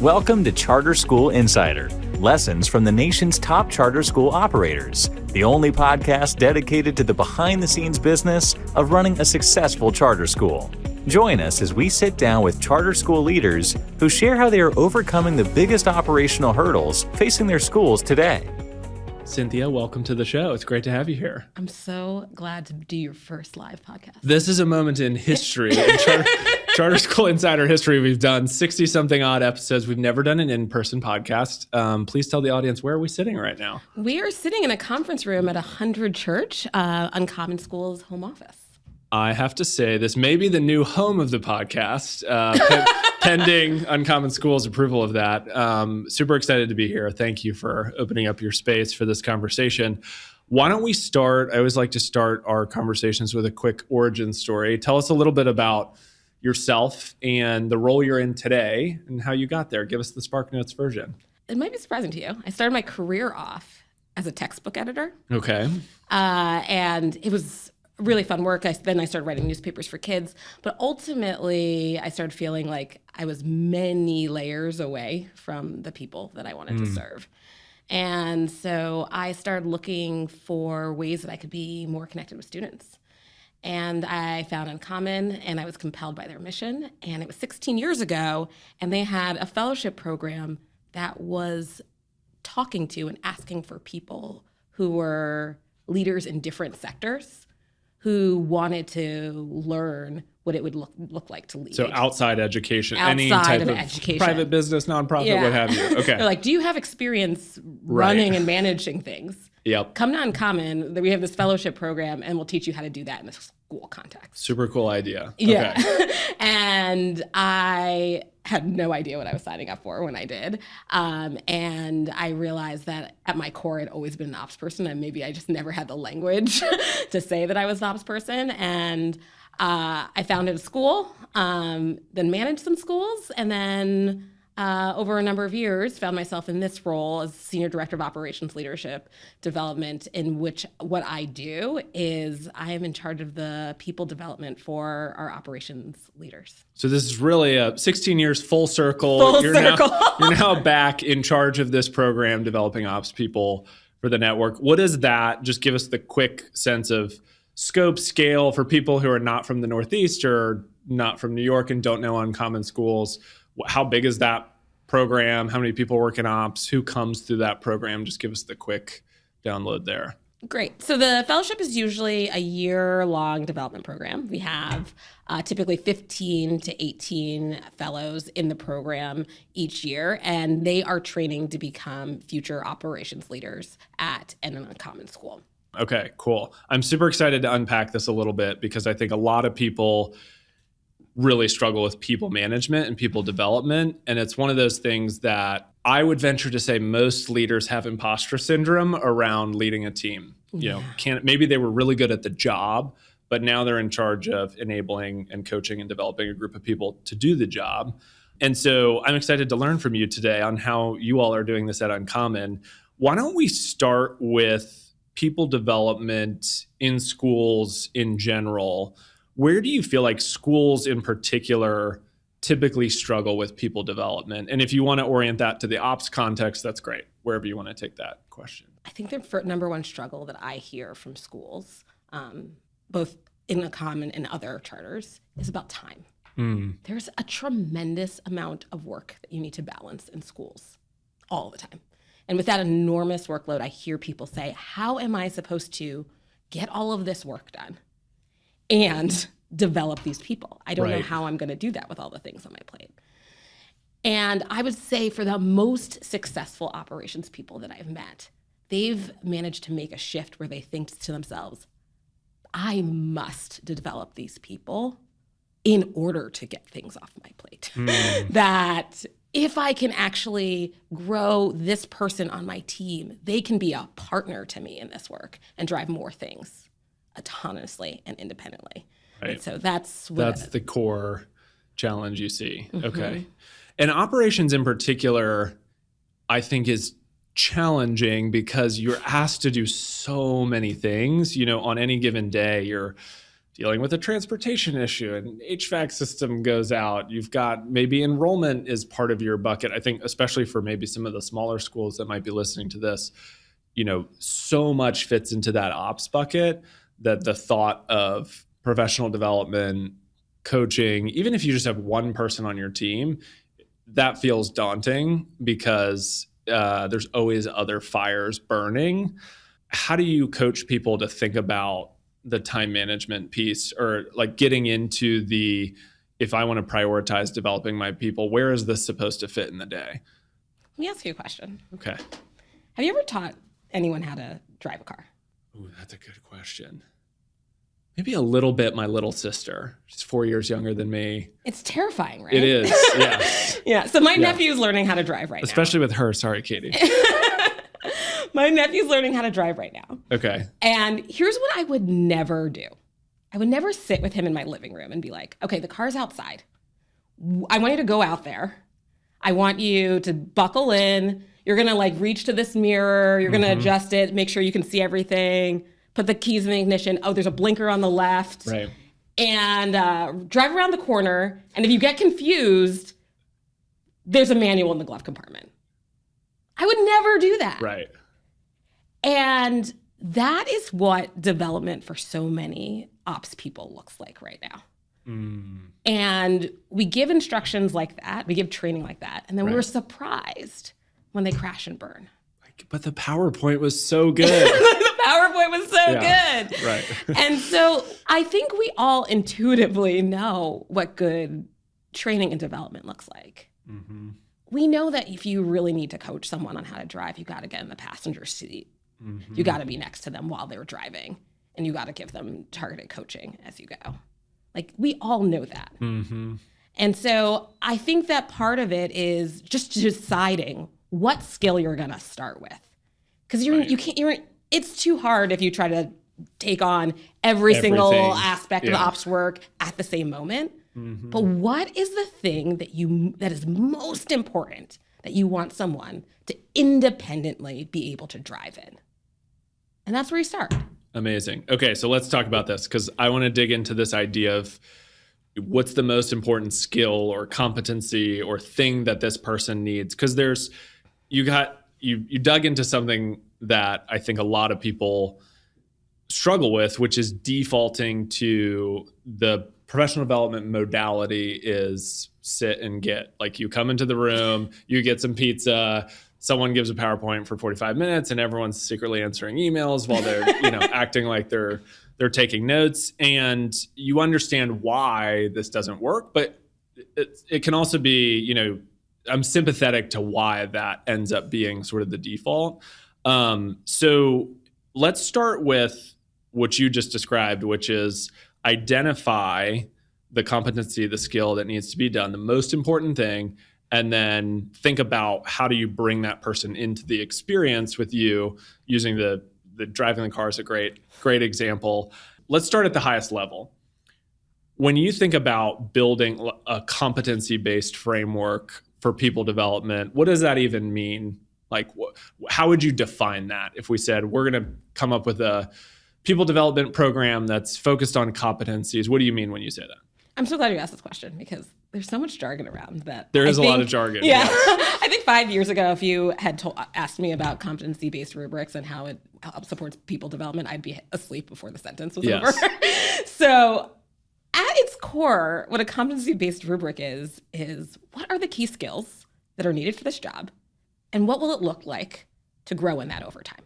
Welcome to Charter School Insider, lessons from the nation's top charter school operators, the only podcast dedicated to the behind-the-scenes business of running a successful charter school. Join us as we sit down with charter school leaders who share how they are overcoming the biggest operational hurdles facing their schools today. Cynthia, welcome to the show. It's great to have you here. I'm so glad to do your first live podcast. This is a moment in history, in Charter School Insider history. We've done 60-something odd episodes. We've never done an in-person podcast. Please tell the audience, where are we sitting right now? We are sitting in a conference room at 100 Church, Uncommon School's home office. I have to say, this may be the new home of the podcast, pending Uncommon School's approval of that. Super excited to be here. Thank you for opening up your space for this conversation. Why don't we start? I always like to start our conversations with a quick origin story. Tell us a little bit about yourself and the role you're in today and how you got there. Give us the SparkNotes version. It might be surprising to you. I started my career off as a textbook editor. Okay. And it was really fun work. Then I started writing newspapers for kids. But ultimately, I started feeling like I was many layers away from the people that I wanted to serve. And so I started looking for ways that I could be more connected with students. And I found Uncommon, and I was compelled by their mission. And it was 16 years ago, and they had a fellowship program that was talking to and asking for people who were leaders in different sectors who wanted to learn what it would look like to lead. So outside education, any Outside type of of education. Private business, nonprofit, Yeah. what have you. Okay. They're like, do you have experience running and managing things? Yep. Come to Uncommon. We have this fellowship program, and we'll teach you how to do that in a school context. Super cool idea. Yeah. Okay. And I had no idea what I was signing up for when I did. And I realized that at my core, I'd always been an ops person, and maybe I just never had the language to say that I was an ops person. And I founded a school, then managed some schools, and then over a number of years, found myself in this role as Senior Director of Operations Leadership Development, in which what I do is I am in charge of the people development for our operations leaders. So this is really a 16 years full circle. Full you're circle. You're now back in charge of this program, developing ops people for the network. What is that? Just give us the quick sense of scope, scale for people who are not from the Northeast or not from New York and don't know Uncommon Schools. How big is that program? How many people work in ops? Who comes through that program? Just give us the quick download there. Great. So the fellowship is usually a year-long development program. We have typically 15 to 18 fellows in the program each year, and they are training to become future operations leaders at an Uncommon School. Okay, cool. I'm super excited to unpack this a little bit because I think a lot of people really struggle with people management and people development. And it's one of those things that I would venture to say most leaders have imposter syndrome around leading a team. You know, maybe they were really good at the job, but now they're in charge of enabling and coaching and developing a group of people to do the job. And so I'm excited to learn from you today on how you all are doing this at Uncommon. Why don't we start with people development in schools in general? Where do you feel like schools in particular typically struggle with people development? And if you want to orient that to the ops context, that's great, wherever you want to take that question. I think the number one struggle that I hear from schools, both in Uncommon and other charters, is about time. There's a tremendous amount of work that you need to balance in schools all the time. And with that enormous workload, I hear people say, how am I supposed to get all of this work done and develop these people? I don't know how I'm going to do that with all the things on my plate. And I would say for the most successful operations people that I've met, they've managed to make a shift where they think to themselves, I must develop these people in order to get things off my plate. That if I can actually grow this person on my team, they can be a partner to me in this work and drive more things autonomously and independently. Right. And so that's the core challenge you see. Okay. And operations in particular, I think is challenging because you're asked to do so many things. You know, on any given day, you're dealing with a transportation issue and HVAC system goes out. You've got maybe enrollment is part of your bucket. I think especially for maybe some of the smaller schools that might be listening to this, so much fits into that ops bucket that the thought of professional development, coaching, even if you just have one person on your team, that feels daunting because there's always other fires burning. How do you coach people to think about the time management piece, or like getting into if I want to prioritize developing my people, where is this supposed to fit in the day? Let me ask you a question. Okay. Have you ever taught anyone how to drive a car? Ooh, that's a good question. Maybe a little bit my little sister. She's 4 years younger than me. It's terrifying, right? It is, yeah. Yeah, so my nephew's learning how to drive right now. Especially with her. Sorry, Katie. My nephew's learning how to drive right now. Okay. And here's what I would never do. I would never sit with him in my living room and be like, okay, the car's outside. I want you to go out there. I want you to buckle in. You're going to reach to this mirror. You're going to adjust it, make sure you can see everything. Put the keys in the ignition. Oh, there's a blinker on the left. Right. And drive around the corner. And if you get confused, there's a manual in the glove compartment. I would never do that. Right. And that is what development for so many ops people looks like right now. And we give instructions like that. We give training like that. And then we're surprised when they crash and burn. But the PowerPoint was so good. The PowerPoint was so good. Right. And so I think we all intuitively know what good training and development looks like. Mm-hmm. We know that if you really need to coach someone on how to drive, you got to get in the passenger seat. Mm-hmm. You got to be next to them while they're driving. And you got to give them targeted coaching as you go. We all know that. Mm-hmm. And so I think that part of it is just deciding what skill you're going to start with. Because it's too hard if you try to take on everything. Single aspect of ops work at the same moment. Mm-hmm. But what is the thing that is most important that you want someone to independently be able to drive in? And that's where you start. Amazing. Okay, so let's talk about this because I want to dig into this idea of what's the most important skill or competency or thing that this person needs. Because you dug into something that I think a lot of people struggle with, which is defaulting to the professional development modality is sit and get. You come into the room, you get some pizza, someone gives a PowerPoint for 45 minutes and everyone's secretly answering emails while they're acting like they're taking notes. And you understand why this doesn't work, but it can also be, I'm sympathetic to why that ends up being sort of the default. So let's start with what you just described, which is identify the competency, the skill that needs to be done, the most important thing, and then think about how do you bring that person into the experience with you using the driving the car is a great example. Let's start at the highest level. When you think about building a competency-based framework for people development, what does that even mean? How would you define that if we said we're going to come up with a people development program that's focused on competencies? What do you mean when you say that? I'm so glad you asked this question because there's so much jargon around that. There is a lot of jargon. Yeah. I think 5 years ago, if you had asked me about competency-based rubrics and how it supports people development, I'd be asleep before the sentence was over. So at its core, what a competency-based rubric is what are the key skills that are needed for this job? And what will it look like to grow in that over time?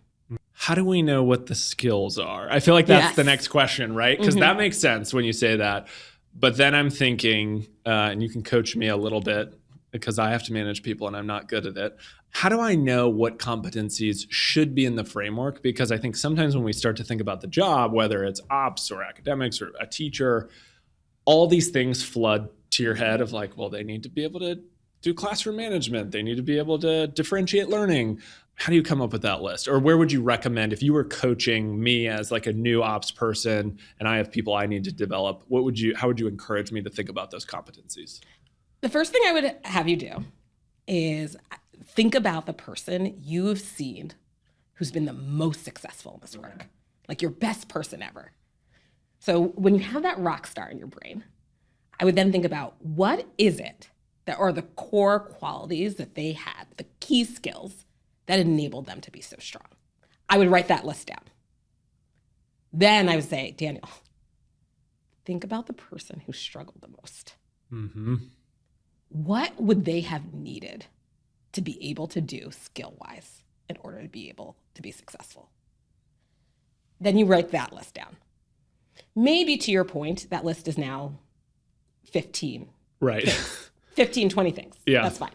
How do we know what the skills are? I feel like that's the next question, right? Because that makes sense when you say that. But then I'm thinking, and you can coach me a little bit because I have to manage people and I'm not good at it. How do I know what competencies should be in the framework? Because I think sometimes when we start to think about the job, whether it's ops or academics or a teacher, all these things flood to your head of they need to be able to do classroom management. They need to be able to differentiate learning. How do you come up with that list? Or where would you recommend if you were coaching me as a new ops person and I have people I need to develop, how would you encourage me to think about those competencies? The first thing I would have you do is think about the person you've seen who's been the most successful in this work, your best person ever. So when you have that rock star in your brain, I would then think about what is it that are the core qualities that they had, the key skills that enabled them to be so strong. I would write that list down. Then I would say, Daniel, think about the person who struggled the most. Mm-hmm. What would they have needed to be able to do skill-wise in order to be able to be successful? Then you write that list down. Maybe to your point, that list is now 15. Right. 15, 20 things. Yeah. That's fine.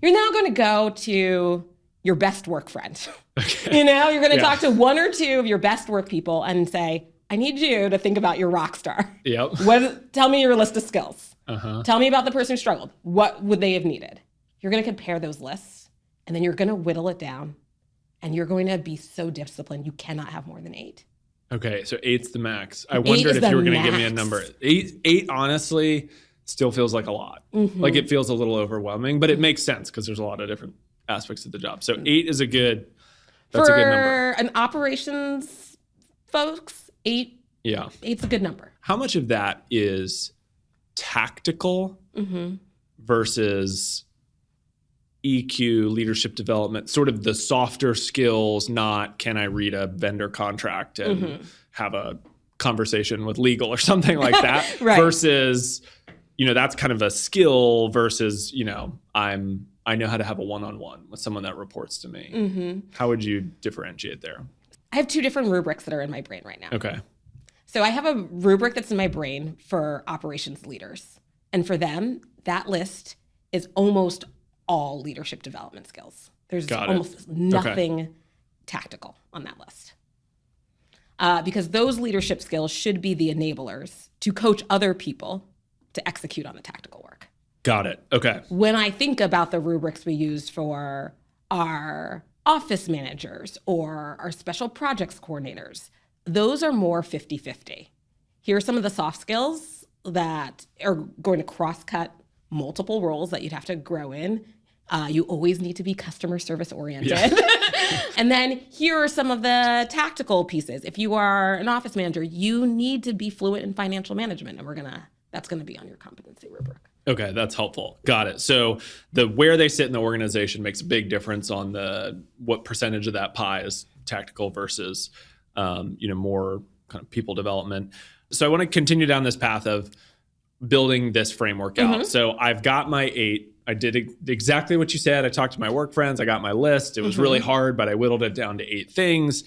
You're now going to go to your best work friend. Okay. You're going to talk to one or two of your best work people and say, I need you to think about your rock star. Yep. Tell me your list of skills. Uh-huh. Tell me about the person who struggled. What would they have needed? You're going to compare those lists, and then you're going to whittle it down, and you're going to be so disciplined you cannot have more than 8. Okay, so 8's the max. I wondered if you were going to give me a number. 8 honestly still feels like a lot. Mm-hmm. Like it feels a little overwhelming, but it makes sense because there's a lot of different aspects of the job. So 8 is a good number. For an operations folks, 8. Yeah. 8's a good number. How much of that is tactical versus EQ, leadership development, sort of the softer skills, not can I read a vendor contract and have a conversation with legal or something like that Right. versus, that's kind of a skill versus, I know how to have a one-on-one with someone that reports to me. Mm-hmm. How would you differentiate there? I have 2 different rubrics that are in my brain right now. Okay. So I have a rubric that's in my brain for operations leaders. And for them, that list is almost all leadership development skills. There's almost nothing tactical on that list. Because those leadership skills should be the enablers to coach other people to execute on the tactical work. Got it. Okay. When I think about the rubrics we use for our office managers or our special projects coordinators, those are more 50-50. Here are some of the soft skills that are going to cross-cut multiple roles that you'd have to grow in. You always need to be customer service oriented. Yeah. And then here are some of the tactical pieces. If you are an office manager, you need to be fluent in financial management, and that's gonna be on your competency rubric. Okay, that's helpful. Got it. So where they sit in the organization makes a big difference on what percentage of that pie is tactical versus more kind of people development. So I want to continue down this path of building this framework out. So I've got my 8. I did exactly what you said. I talked to my work friends. I got my list. It was really hard, but I whittled it down to 8 things.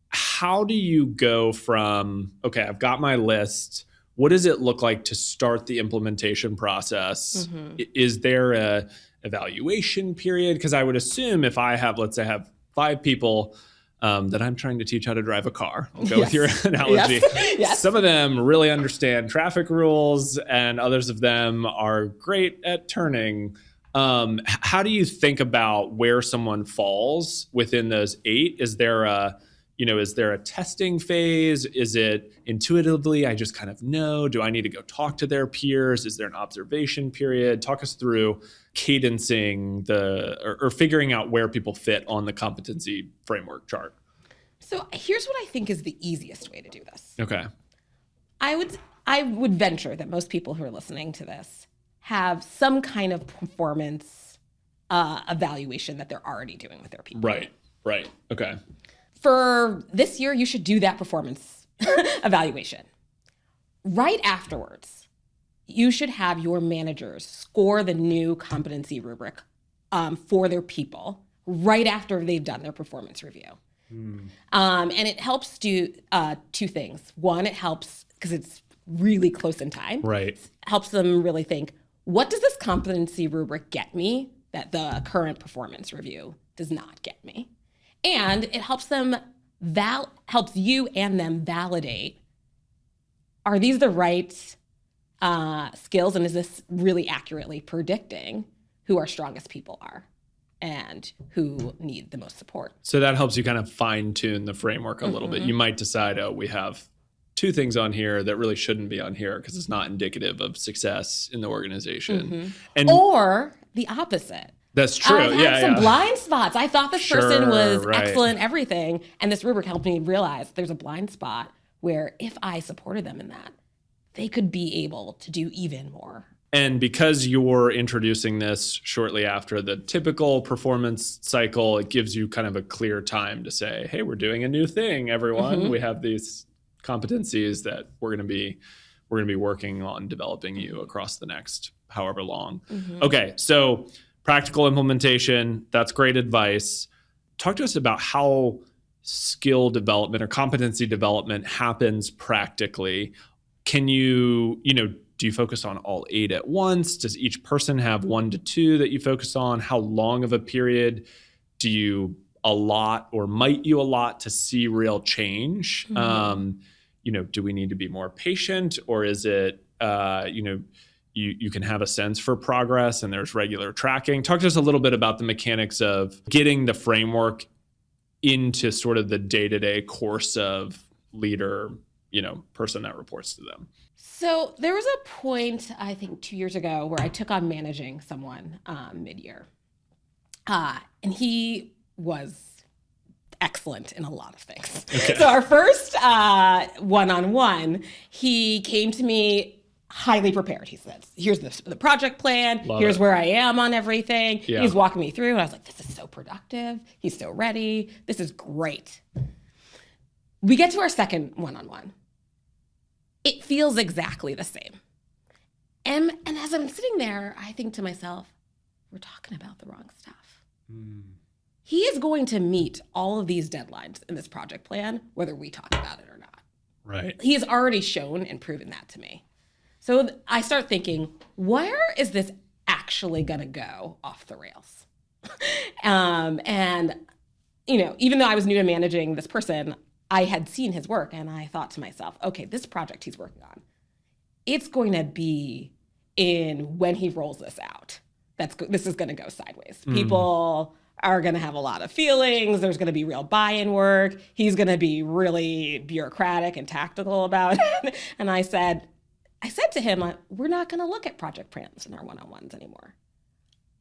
How do you go from, okay, I've got my list. What does it look like to start the implementation process? Is there a evaluation period? Because I would assume if I have, let's say I have 5 people that I'm trying to teach how to drive a car. I'll go with your analogy. Yes. Some of them really understand traffic rules and others of them are great at turning. How do you think about where someone falls within those 8? Is there a testing phase? Is it intuitively, I just kind of know? Do I need to go talk to their peers? Is there an observation period? Talk us through cadencing or figuring out where people fit on the competency framework chart. So here's what I think is the easiest way to do this. Okay. I would venture that most people who are listening to this have some kind of performance evaluation that they're already doing with their people. Right. Okay. For this year, you should do that performance evaluation. Right afterwards, you should have your managers score the new competency rubric for their people right after they've done their performance review. And it helps do 2 things. One, it helps because it's really close in time. Right. Helps them really think, what does this competency rubric get me that the current performance review does not get me? And it helps them helps you and them validate, are these the right skills, and is this really accurately predicting who our strongest people are and who need the most support? So that helps you kind of fine tune the framework a little bit. You might decide, we have 2 things on here that really shouldn't be on here because it's not indicative of success in the organization. Or the opposite. That's true. I've had some blind spots. I thought this person was excellent at everything, and this rubric helped me realize there's a blind spot where if I supported them in that, they could be able to do even more. And because you're introducing this shortly after the typical performance cycle, it gives you kind of a clear time to say, hey, we're doing a new thing, everyone. We have these competencies that we're going to be working on developing you across the next however long. Okay, so practical implementation, that's great advice. Talk to us about how skill development or competency development happens practically. Can you do you focus on all 8 at once? Does each person have 1 to 2 that you focus on? How long of a period do you allot or might you allot to see real change? Do we need to be more patient, or is it, you can have a sense for progress and there's regular tracking? Talk to us a little bit about the mechanics of getting the framework into sort of the day-to-day course of leader, person that reports to them. So there was a point, I think 2 years ago, where I took on managing someone mid-year. And he was excellent in a lot of things. Okay. So our first one-on-one, he came to me highly prepared. He said, here's the project plan. Here's where I am on everything. Yeah. He's walking me through. And I was like, this is so productive. He's so ready. This is great. We get to our second one-on-one. It feels exactly the same. And as I'm sitting there, I think to myself, we're talking about the wrong stuff. He is going to meet all of these deadlines in this project plan, whether we talk about it or not. Right. He has already shown and proven that to me. So I start thinking, where is this actually going to go off the rails? Even though I was new to managing this person, I had seen his work and I thought to myself, okay, this project he's working on, it's going to be when he rolls this out, this is going to go sideways. People are going to have a lot of feelings. There's going to be real buy-in work. He's going to be really bureaucratic and tactical about it. And I said to him, we're not going to look at project plans in our one-on-ones anymore.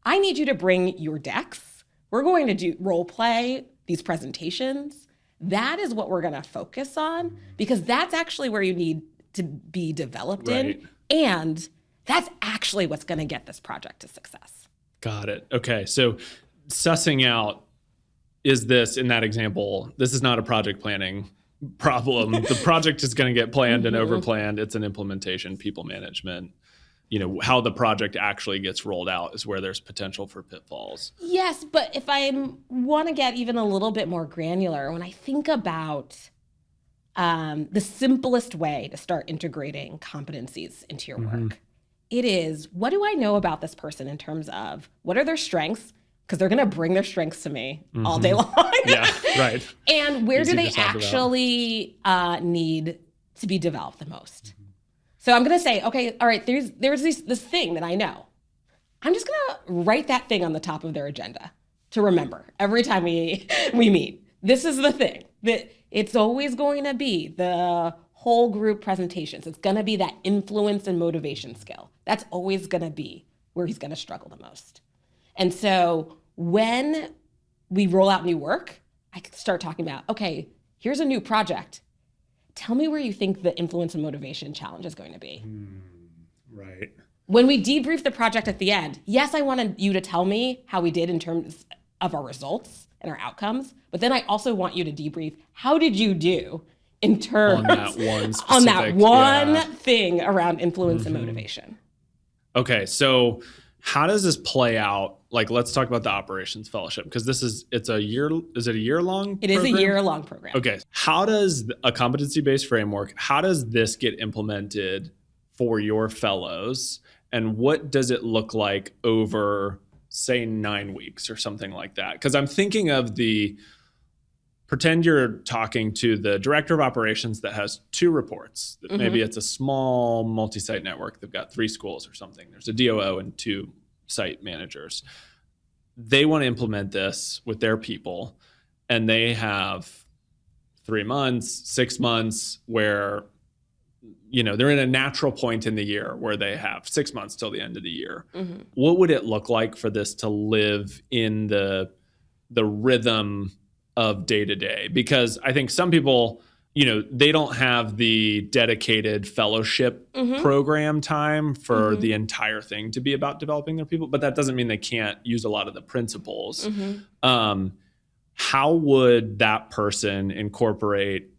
I need you to bring your decks. We're going to do role play, these presentations. That is what we're going to focus on, because that's actually where you need to be developed in. And that's actually what's going to get this project to success. Got it. Okay. So sussing out, is this, in that example, this is not a project planning problem. The project is going to get planned and overplanned. It's an implementation, people management. How the project actually gets rolled out is where there's potential for pitfalls. Yes, but if I want to get even a little bit more granular, when I think about the simplest way to start integrating competencies into your work, it is, what do I know about this person in terms of what are their strengths? Because they're going to bring their strengths to me all day long. Yeah, right. And where do they actually need to be developed the most? So I'm going to say, okay, all right, there's this thing that I know. I'm just going to write that thing on the top of their agenda to remember every time we meet. This is the thing, that it's always going to be the whole group presentations. It's going to be that influence and motivation skill. That's always going to be where he's going to struggle the most. And so when we roll out new work, I can start talking about, okay, here's a new project. Tell me where you think the influence and motivation challenge is going to be. Right. When we debrief the project at the end, yes, I wanted you to tell me how we did in terms of our results and our outcomes, but then I also want you to debrief, how did you do in terms on that one thing around influence and motivation? Okay, so how does this play out? Like, let's talk about the operations fellowship, because is it a year-long program? It is a year-long program. Okay. How does a competency-based framework, how does this get implemented for your fellows? And what does it look like over, say, 9 weeks or something like that? Because I'm thinking of pretend you're talking to the director of operations that has 2 reports. Maybe it's a small multi-site network. They've got 3 schools or something. There's a DOO and 2 site managers. They want to implement this with their people, and they have 3 months, 6 months where, they're in a natural point in the year where they have 6 months till the end of the year. What would it look like for this to live in the rhythm of day to day? Because I think some people, they don't have the dedicated fellowship program time for the entire thing to be about developing their people, but that doesn't mean they can't use a lot of the principles. How would that person incorporate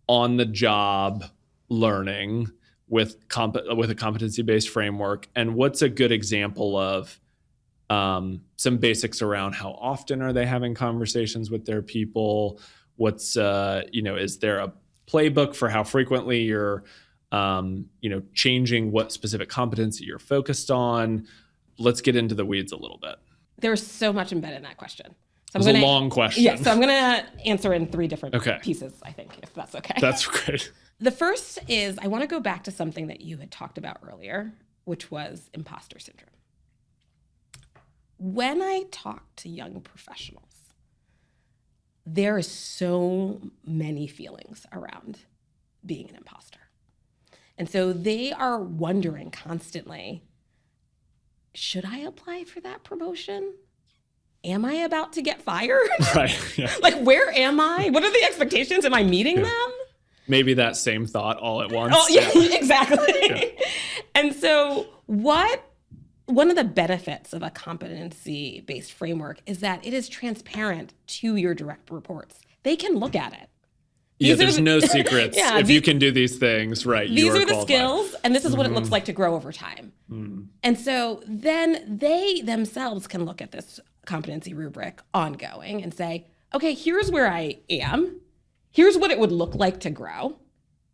on-the-job learning with a competency-based framework? And what's a good example of some basics around how often are they having conversations with their people? What's, is there a playbook for how frequently you're, changing what specific competency you're focused on? Let's get into the weeds a little bit. There's so much embedded in that question. So it's a long question. Yeah, so I'm going to answer in 3 different pieces, I think, if that's okay. That's great. The first is I want to go back to something that you had talked about earlier, which was imposter syndrome. When I talk to young professionals, there is so many feelings around being an imposter. And so they are wondering constantly, should I apply for that promotion? Am I about to get fired? Right. Yeah. Like, where am I? What are the expectations? Am I meeting them? Maybe that same thought all at once. Oh, yeah, exactly. Yeah. And so one of the benefits of a competency-based framework is that it is transparent to your direct reports. They can look at it. There's no secrets. If you can do these things, right, these are the skills, and this is what it looks like to grow over time. And so then they themselves can look at this competency rubric ongoing and say, okay, here's where I am. Here's what it would look like to grow.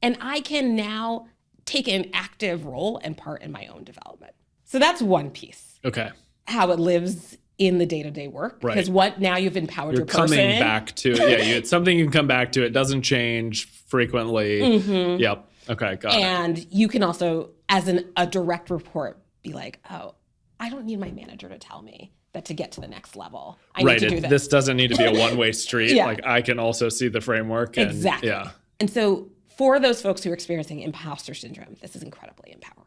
And I can now take an active role and part in my own development. So that's one piece. Okay. How it lives in the day-to-day work. Right. Because now you've empowered your person. You're coming back to it. Yeah, it's something you can come back to. It doesn't change frequently. Yep. Okay, got it. And you can also, as a direct report, be like, oh, I don't need my manager to tell me that to get to the next level, I need to do this. This doesn't need to be a one-way street. Like, I can also see the framework. And, exactly. Yeah. And so for those folks who are experiencing imposter syndrome, this is incredibly empowering.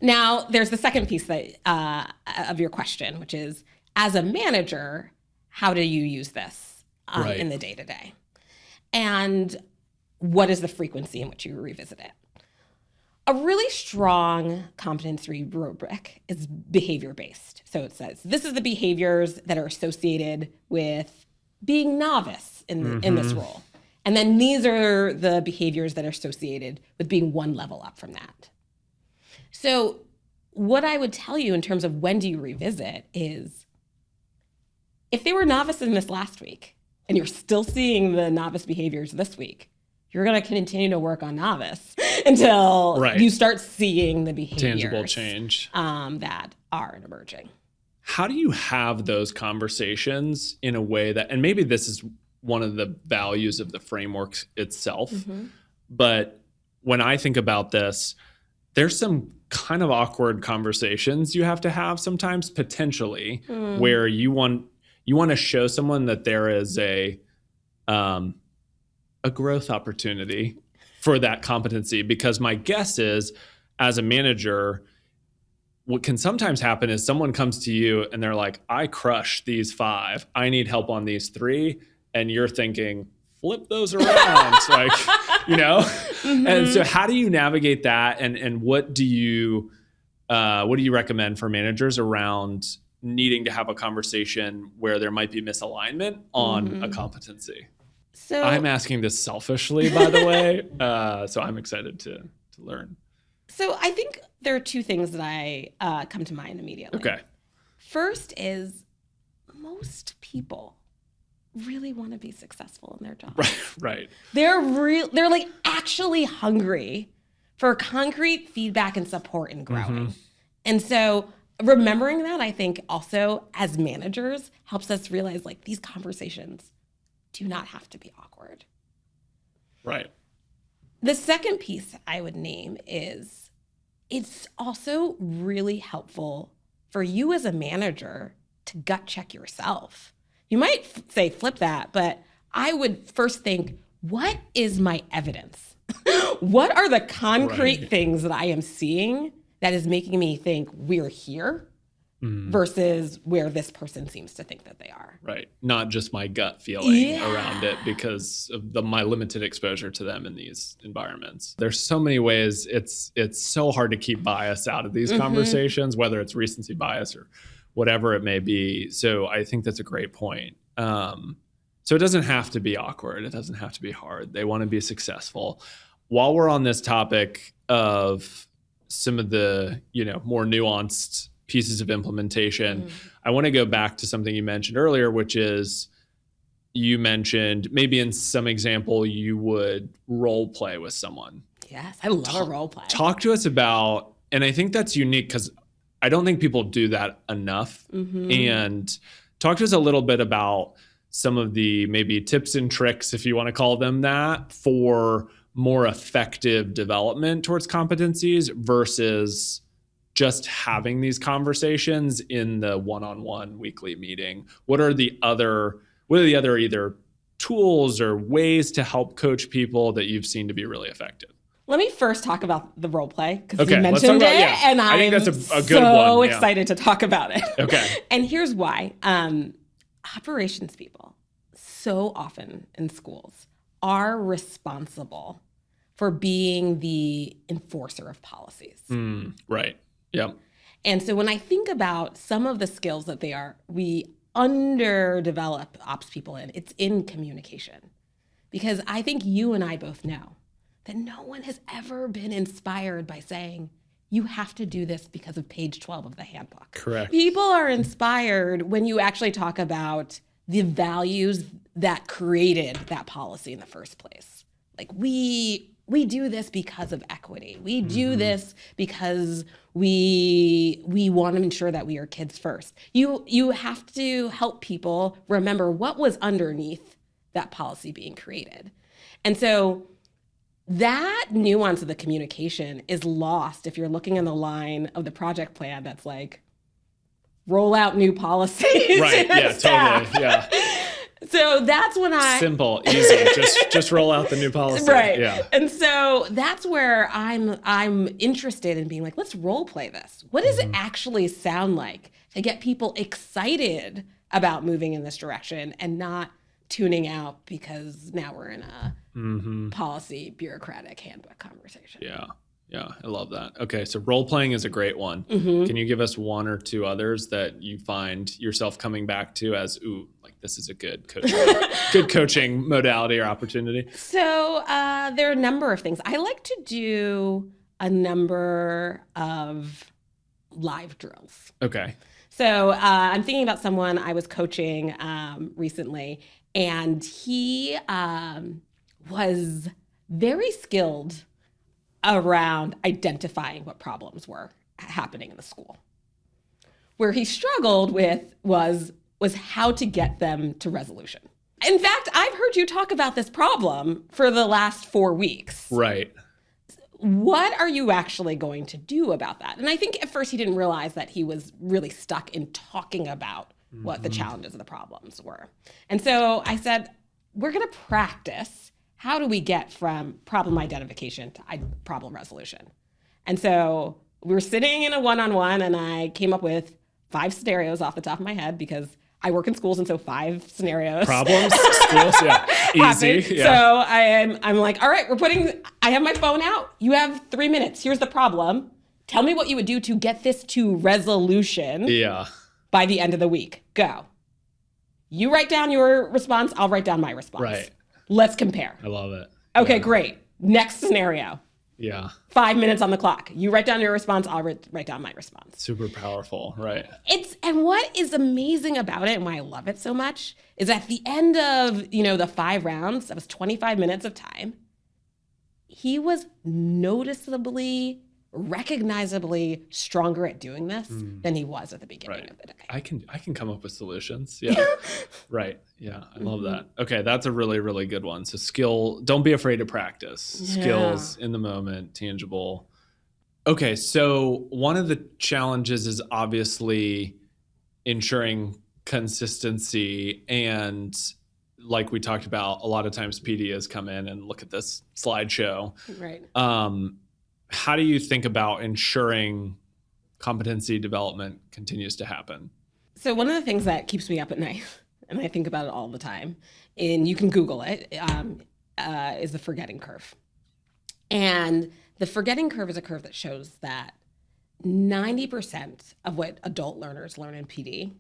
Now, there's the second piece of your question, which is, as a manager, how do you use this in the day-to-day? And what is the frequency in which you revisit it? A really strong competency rubric is behavior-based. So it says, this is the behaviors that are associated with being novice in this role. And then these are the behaviors that are associated with being one level up from that. So what I would tell you in terms of when do you revisit is, if they were novice in this last week and you're still seeing the novice behaviors this week, you're going to continue to work on novice until you start seeing the behaviors. Tangible change. That are emerging. How do you have those conversations in a way that, and maybe this is one of the values of the framework itself, but when I think about this, there's some kind of awkward conversations you have to have sometimes, potentially, where you want to show someone that there is a growth opportunity for that competency. Because my guess is, as a manager, what can sometimes happen is someone comes to you and they're like, I crush these 5. I need help on these 3. And you're thinking, flip those around. Like, And so how do you navigate that? And what do you recommend for managers around needing to have a conversation where there might be misalignment on a competency? So I'm asking this selfishly, by the way. So I'm excited to learn. So I think there are 2 things that I come to mind immediately. Okay. First is, most people really want to be successful in their job. Right. They're like actually hungry for concrete feedback and support in growing. And so remembering that, I think also as managers helps us realize, like, these conversations do not have to be awkward. Right. The second piece I would name is, it's also really helpful for you as a manager to gut check yourself. You might say flip that, but I would first think, what is my evidence? What are the concrete things that I am seeing that is making me think we're here? versus where this person seems to think that they are. Right. Not just my gut feeling around it because of my limited exposure to them in these environments. There's so many ways it's so hard to keep bias out of these conversations, whether it's recency bias or whatever it may be. So I think that's a great point. So it doesn't have to be awkward. It doesn't have to be hard. They want to be successful. While we're on this topic of some of the, more nuanced pieces of implementation, I want to go back to something you mentioned earlier, which is you mentioned maybe in some example you would role play with someone. Yes, I love a role play. Talk to us about, and I think that's unique because I don't think people do that enough. And talk to us a little bit about some of the maybe tips and tricks, if you want to call them that, for more effective development towards competencies versus just having these conversations in the one-on-one weekly meeting. What are the other either tools or ways to help coach people that you've seen to be really effective? Let me first talk about the role play because you mentioned it, and I think that's a good so one. Excited to talk about it. Okay. And here's why. Operations people so often in schools are responsible for being the enforcer of policies. Right. Yep. And so when I think about some of the skills that we underdevelop ops people in, it's in communication. Because I think you and I both know that no one has ever been inspired by saying, you have to do this because of page 12 of the handbook. Correct. People are inspired when you actually talk about the values that created that policy in the first place. Like we do this because of equity. We do this because we want to ensure that we are kids first. You have to help people remember what was underneath that policy being created. And so that nuance of the communication is lost if you're looking on the line of the project plan that's like, roll out new policies. Right, yeah, totally, yeah. So that's when simple, easy, just roll out the new policy. Right. Yeah. And so that's where I'm interested in being like, let's role play this. What does it actually sound like to get people excited about moving in this direction and not tuning out because now we're in a policy bureaucratic handbook conversation. Yeah, I love that. Okay, so role playing is a great one. Can you give us one or two others that you find yourself coming back to as, this is a good coaching modality or opportunity? So there are a number of things. I like to do a number of live drills. Okay. So I'm thinking about someone I was coaching recently, and he was very skilled around identifying what problems were happening in the school. Where he struggled with was how to get them to resolution. In fact, I've heard you talk about this problem for the last 4 weeks. Right. What are you actually going to do about that? And I think at first he didn't realize that he was really stuck in talking about what the challenges and the problems were. And so I said, we're going to practice. How do we get from problem identification to problem resolution? And so we were sitting in a one-on-one, and I came up with 5 scenarios off the top of my head because I work in schools, and so 5 scenarios. Problems, schools, yeah, easy. Yeah. So I'm like, all right, I have my phone out. You have 3 minutes. Here's the problem. Tell me what you would do to get this to resolution. Yeah. By the end of the week. Go. You write down your response. I'll write down my response. Right. Let's compare. I love it. Okay, great. Next scenario. Yeah. 5 minutes on the clock. You write down your response. I'll write down my response. Super powerful, right? And what is amazing about it and why I love it so much is at the end of, the 5 rounds, that was 25 minutes of time, he was noticeably, recognizably stronger at doing this than he was at the beginning of the day. I can come up with solutions. Yeah. Right. Yeah. I love that. Okay. That's a really, really good one. So don't be afraid to practice. Skills in the moment, tangible. Okay. So one of the challenges is obviously ensuring consistency, and like we talked about, a lot of times PDs come in and look at this slideshow. Right. How do you think about ensuring competency development continues to happen? So one of the things that keeps me up at night, and I think about it all the time, and you can Google it, is the forgetting curve. And the forgetting curve is a curve that shows that 90% of what adult learners learn in PD,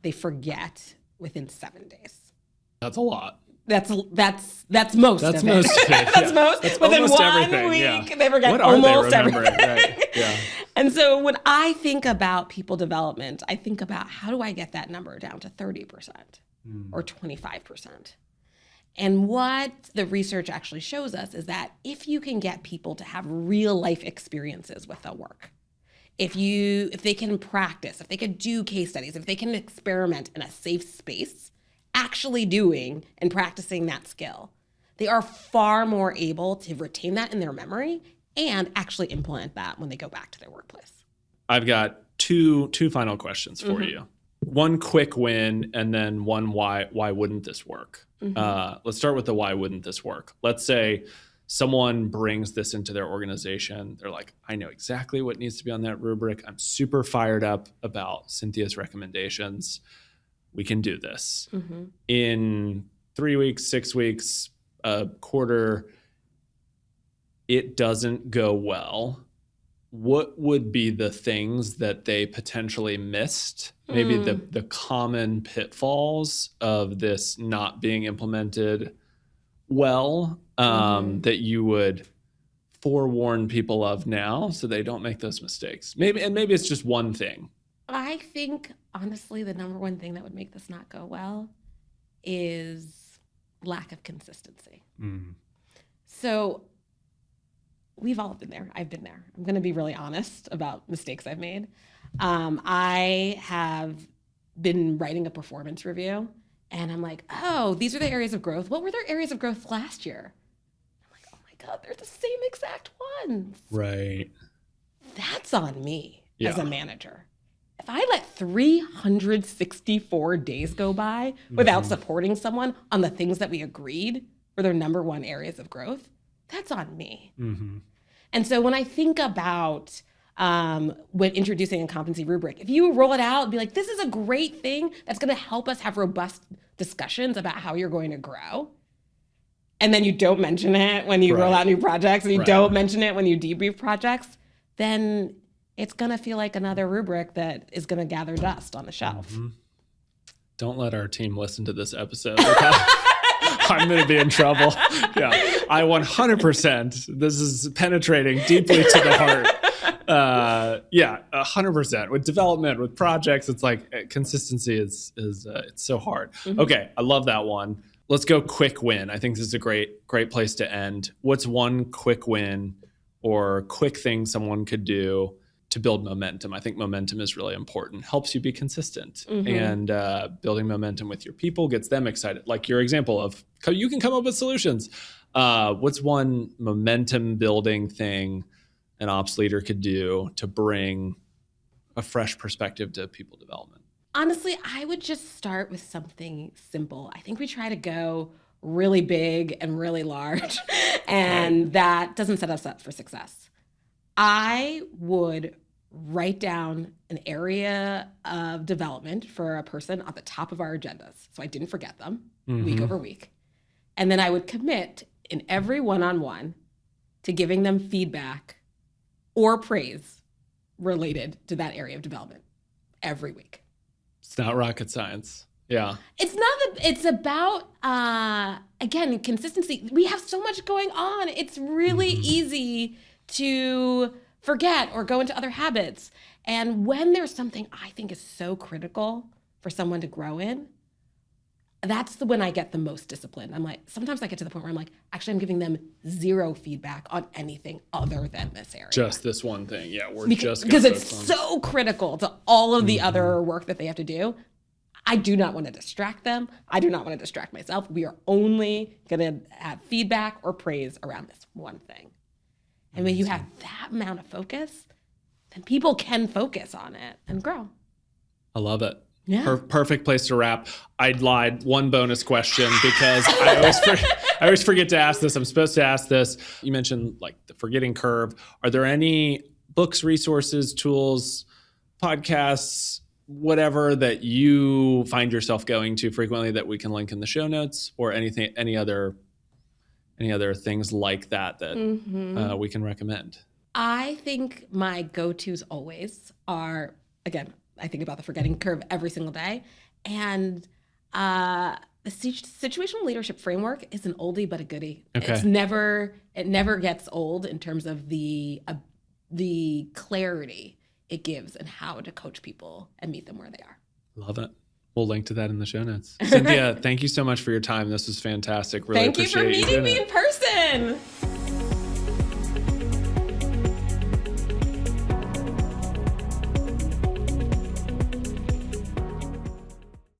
they forget within 7 days. That's a lot. That's most That's of it. most of it. That's most. That's Within almost 1 everything, week, yeah. they forget What are almost they remembering? everything. Right. Yeah. And so when I think about people development, I think about how do I get that number down to 30% or 25%? And what the research actually shows us is that if you can get people to have real life experiences with their work, if they can practice, if they can do case studies, if they can experiment in a safe space, actually doing and practicing that skill, they are far more able to retain that in their memory and actually implement that when they go back to their workplace. I've got two final questions for you. One quick win, and then one why wouldn't this work? Let's start with the why wouldn't this work. Let's say someone brings this into their organization. They're like, I know exactly what needs to be on that rubric. I'm super fired up about Cynthia's recommendations. We can do this. In 3 weeks, 6 weeks, a quarter, it doesn't go well. What would be the things that they potentially missed? Maybe the common pitfalls of this not being implemented well, that you would forewarn people of now so they don't make those mistakes. Maybe it's just one thing. I think, honestly, the number one thing that would make this not go well is lack of consistency. So we've all been there. I've been there. I'm going to be really honest about mistakes I've made. I have been writing a performance review, and I'm like, oh, these are the areas of growth. What were their areas of growth last year? I'm like, oh my God, they're the same exact ones. Right. That's on me as a manager. If I let 364 days go by without supporting someone on the things that we agreed were their number one areas of growth, that's on me. And so when I think about when introducing a competency rubric, if you roll it out and be like, this is a great thing that's going to help us have robust discussions about how you're going to grow, and then you don't mention it when you roll out new projects, and you don't mention it when you debrief projects, then it's going to feel like another rubric that is going to gather dust on the shelf. Don't let our team listen to this episode. I'm going to be in trouble. Yeah, I 100%. This is penetrating deeply to the heart. 100%. With development, with projects, it's like consistency is it's so hard. Okay, I love that one. Let's go quick win. I think this is a great place to end. What's one quick win or quick thing someone could do to build momentum? I think momentum is really important. Helps you be consistent, and building momentum with your people gets them excited. Like your example of you can come up with solutions. What's one momentum building thing an ops leader could do to bring a fresh perspective to people development? Honestly, I would just start with something simple. I think we try to go really big and really large, and that doesn't set us up for success. I would write down an area of development for a person on the top of our agendas, so I didn't forget them week over week. And then I would commit in every one-on-one to giving them feedback or praise related to that area of development every week. It's not rocket science. Yeah. It's not. It's about, again, consistency. We have so much going on. It's really easy to forget or go into other habits. And when there's something I think is so critical for someone to grow in, that's when I get the most disciplined. I'm like, sometimes I get to the point where I'm like, actually, I'm giving them zero feedback on anything other than this area. Just this one thing. Yeah, because it's so critical to all of the other work that they have to do. I do not want to distract them. I do not want to distract myself. We are only going to have feedback or praise around this one thing. And when you have that amount of focus, then people can focus on it and grow. I love it. Yeah. Perfect place to wrap. I lied. One bonus question because I always forget to ask this. I'm supposed to ask this. You mentioned like the forgetting curve. Are there any books, resources, tools, podcasts, whatever that you find yourself going to frequently that we can link in the show notes, or any other things like that we can recommend? I think my go-tos always are, again, I think about the forgetting curve every single day. And the situational leadership framework is an oldie but a goodie. Okay. It never gets old in terms of the clarity it gives and how to coach people and meet them where they are. Love it. We'll link to that in the show notes. Cynthia, thank you so much for your time. This was fantastic. Really Thank you for appreciate meeting me in person.